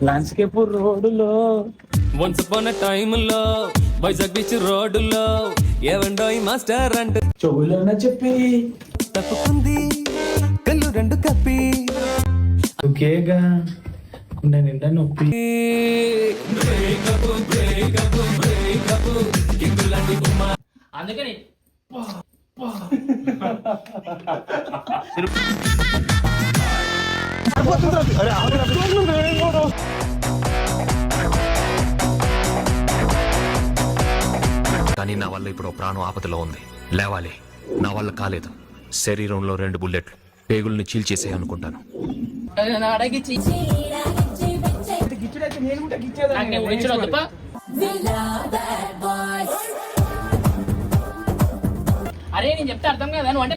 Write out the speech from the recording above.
Landscape రోడ్డులో once upon time లో Vizag beach రోడ్డులో ఏవండోయ్ మాస్టర్ అంటూ చెవులోన చెప్పి తప్పుకుంది కళ్ళు రెండు కప్పి ఒకేగా గుండె నిండా నొప్పి. అందుకని కానీ నా వల్ల ఇప్పుడు ప్రాణం ఆపదలో ఉంది. లేవాలి. నా వల్ల కాలేదు. శరీరంలో 2 బుల్లెట్లు పేగుల్ని చీల్చేసే అనుకుంటాను. అడగిచ్చి నాకు నేను ఉడించడం వద్దు. అరే నేను చెప్తే అర్థం కదా నువ్వు అంటే